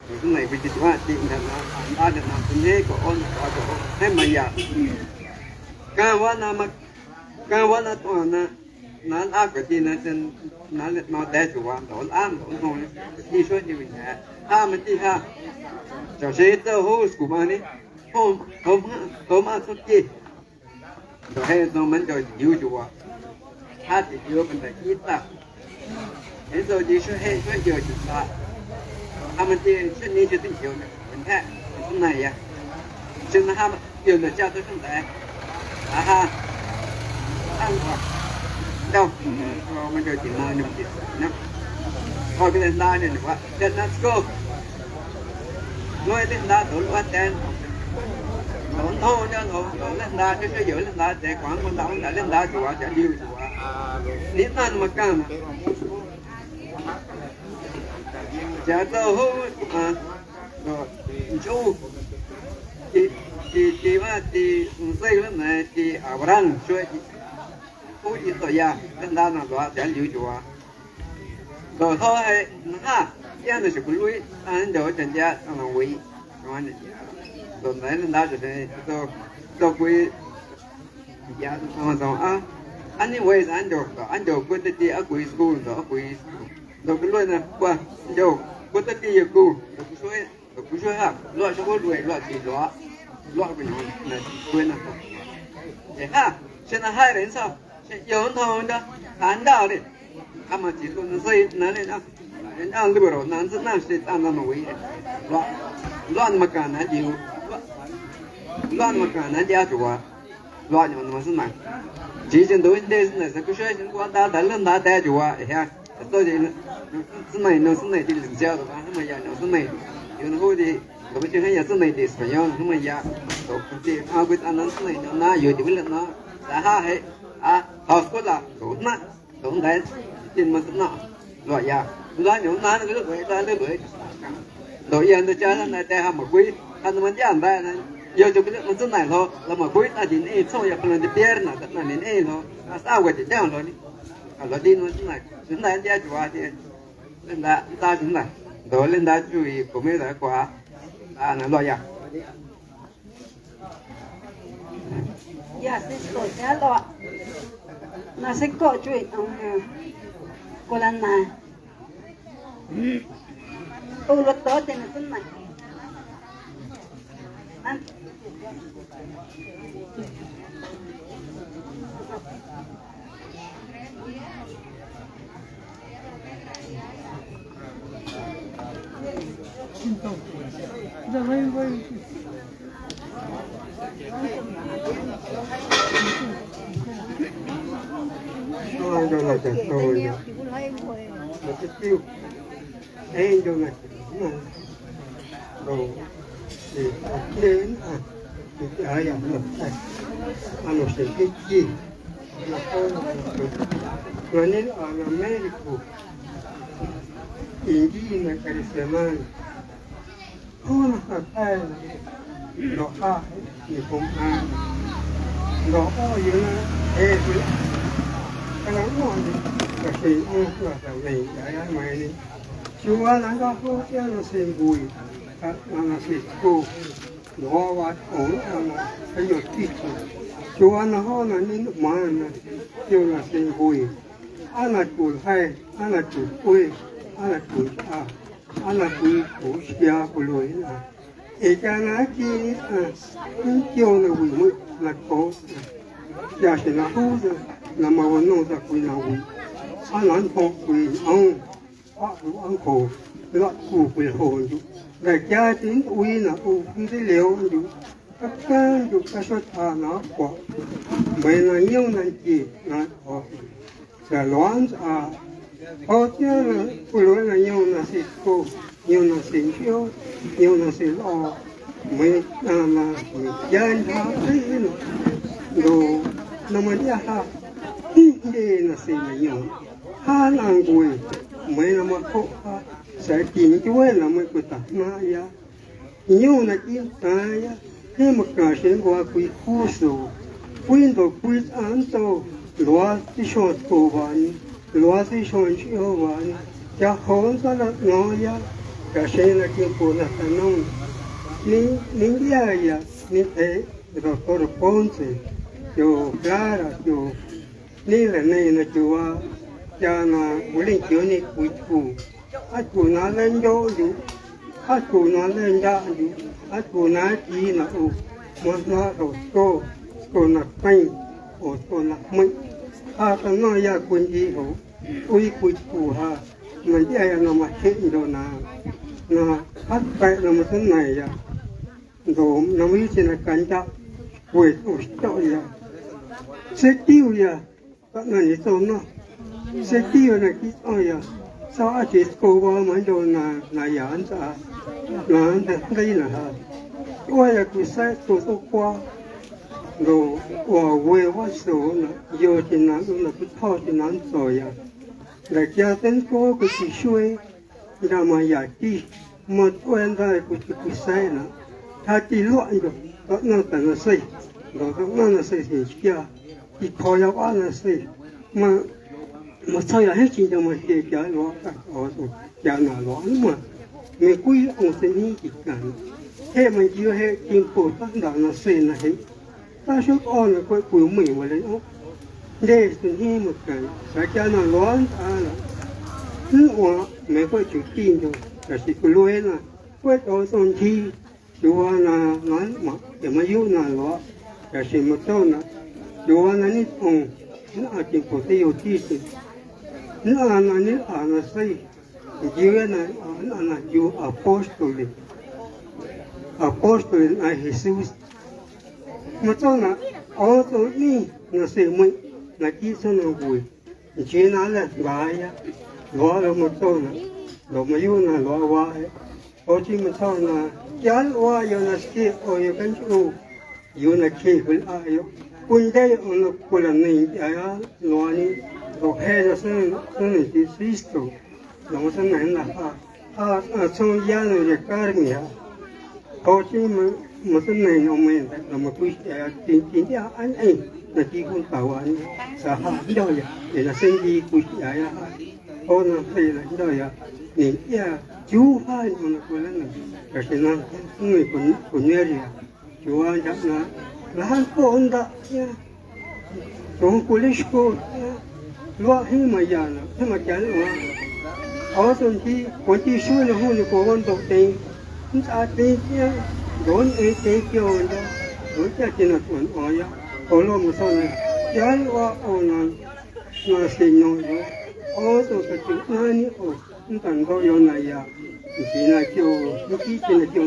cái này bị dịch hóa chị thật là đã được làm tình thế của ôn có chỗ hết mà giờ cao quá là toàn là nó áp cái gì nó chân nó đẻ chủ quan đó áp nó không đi suốt như vậy mà đi ha cho xe tơ hô của mà đi hôm ăn suốt gì rồi hay nó mình cho yêu chủ quan chỉ yêu mình phải ít ta thế rồi đi suốt hay suốt giờ chúng ta mình đi suốtนี้จะต้องyêu mình thế cái này àซึ่งนะyêu là cha tôi không thể ha ăn hoặc đâu mình cho chị nói được chị nhá coi cái lên đá này được quá let's go nói lên đá đổ quá đen đổ thô cho đổ lên đá cho giữ lên đá để quảng con đảo đã lên đá chùa chả điêu chùa nít ăn mà cam chả tao hú rồi chú chị mà chị xây lên này chị ở bên chơiผู้ที่ตัวยาเป็นด้านนั้นว่าจะอยู่จัวก็เขาให้นะย่างจะกุลุยอันเดียวจะจะต้องวิ่งประมาณนี้ตอนนั้นด้านจะเป็นตัวคุยยาต้องอันนี้วิ่งอันเดียวกูจะที่คุยสกูลตัวคุยตัวกุลุยนะว่าเดียวกูจะที่อยู่กูช่วยครับรอชั่วโมงด้วยรอสี่รอไปหน่อยนะคุยนะเจ้า现在还人少有人头的看到的他们几个人是哪里呢人家里边男子那是当那么危乱么干那就乱么干那家主啊乱有那么是难之前都那是那是个学生光打人打带主啊呀到底是哪的领教的吧他们也是哪有那后的我们就看也是哪的什么样他们也都估计啊会当然是哪那有的人呢然后还học có là đúng đấy tin mà nó loại ya loại những nó cái bưởi ra cái bưởi đội yên tôi chơi này để ham một quý anh mình chơi đây này giờ chụp cái mình này thôi là một quý ta chỉ nên xong giờ phần tiếp theo là tất là nên thôi sao vậy thì đeo rồi đi là tin nó này anh chơi chùa thì lên đã ta chúng này rồi lên đã chú ý của mấy cái quả là loại ya ya se estoy lo na se ko chui ko la na o lo to te na sun mai an Rồi là chặt rồi một cái tiêu em cho này rồi thì đến thì ai làm được này ăn một cái gì là con rồi nên ở America India là cái gì mà không là cái đó ha thì cũng đó có gì là em cái nóng ngon thì cái là cái này cái này này chúa nó có cái nó xem bùi nó xem cô nó vắt ổn nó cái giọt tít chúa nó nên mà nó kêu là xem bùi anh là chủ hay anh là chủ quê anh là chủ anh là chủ xia của lối là cái này chỉ kêu là bùi mới là có giờ thì nó hú rồi là mà vẫn nông ra quỳ nào quỳ anh nói không quỳ ông ông khổ lọt cụ quỳ hồn chú đại gia tính quỳ là cụ không thấy liều chú các can chú các số thà nó quả vậy là nhiều này chỉ là họ sẽ loạn họ chứ là quỳ lối là nhiều là xịt cô nhiều là xịt chiếu nhiều là xịt lo mấy là dân thà thấy đồ nằm ở nhà ha đi là gì mà nhiều ha nàng quỳ mấy là mà khổ sẽ chín chuối là mấy quỳ tạt na ya nhiều là chín ta ya thế mà cả sinh qua quỳ khu số quỳ đồ quỳ ăn tô loa tí sọt cổ vani loa tí sọt chiếu vani ya hôn ra là ngó ya Kasena Kimpula Tanong, Nindia, Nite, Dr. Ponce, yo Clara, yo Nila Nena Jua, Jana, Willing Unique with who. Atuna Lendo, Atuna Lenda, Atuna Tina, Mona Go, Skona Pain, or Skona Mink. Atanoya Kunjiho, we could puha, Mandia no Machindona, no hot fight no Matanaya, Dome, no reason a canta, with Ostoria. Setia, but none is so no. Setia na Kitoya, so I just go over Mandona, Nayanza, Nanda, Lena. Why I could say so far. Go or where was so, you're in the thought in Ansoya. Like Yaten go could be showing Ramayaki, Mot when I could be saying, Tati Londo, but not an say, not an say, yeah, he called up on a say, Masaya Hacking the Matia also, Yana Loma, make we on the need gun. Hey, my dear head, import down a say, ta should on a quick will me with it. Days to him again. I cannot learn. No, make what you think. As if Luena, quite also on tea. You wanna not the Mayuna law. As she Matona. You wanna need on. I think for the teaching. No, I need on a say. You and you apostolic. Apostolic, I Jesus. Matona, also me, no say me, like it's on a way. Gina left Raya, Laura Matona, Lomayuna, Laura, Ochi Matona, Yan, why you're not scared or you can go. You're not capable, are you? One day on the colony, Lani, or had a son, his sister, no son and a half, so young as a carmia. Ochi Matona, no man, no Mapuch, Tintia, and A, the Tikun Tawan, Saha, Doya, and a Sandy Pushaya, Ona Pela Doya, Nintia, you hide on the colony, as an Uncuneria, you are just not. Lahan po onda, yung pulis ko, luwa himayana, himayana. Also, when he showed the whole Kogon thing, it's at the don't take your window, don't get in at one oya, follow Musona, Yalwa on no, also the Nani or Ntango Yonaya, Sina Kyo, Nikina Kyo,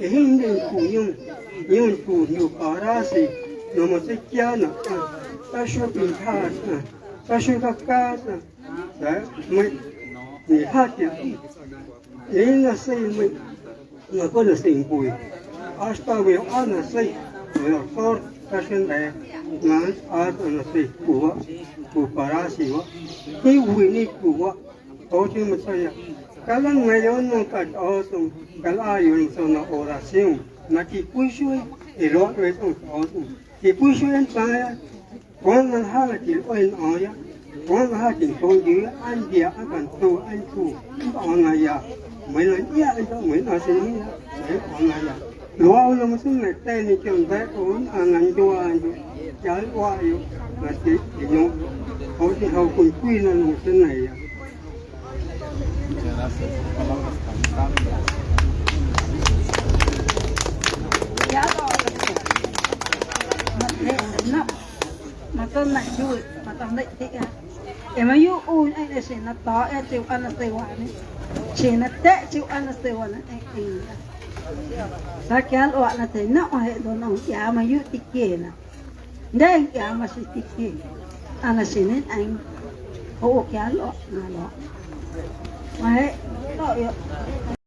a Hindu Kuyum. Young to you Parasi, no Mosikiana, Tasha in Casa, Tasha Casa, that might be happy. In the same way, not on the same way. Asta will honor say, we are for fashion there, man, art on the say, who Parasi, he will need to walk, Ochi Messiah. Kalang ngayon ng also, kalayon sa na orasyon. Nakipusoy, ilot ang oso. Kipusoy ang kaya, kung ang halakin o ang oya, kung ang halakin kung di, ang dia akan tu, ang tu, ang ngaya. May lang iya, may nasin niya, ang ngaya. Luaw na mo sung nagtay ni Kiyong Bekon, ang nanduan, yal wayo, nasi inyong, o si hao kung kuinan mo sung naya. Mà tôi lại vui, mà tôi lại thích à. Em mà yêu u anh là sẽ nó to, em chịu ăn là tê hoạn ấy. Chỉ nó tệ chịu ăn là tê hoạn ấy. Sao kén loạn là thế nào hệ đồ nóng giá mà yêu tích kể nè. Đây giá mà sẽ tích kể. Anh là sẽ nên anh hộ kén loạn là loạn. Mà hệ, đó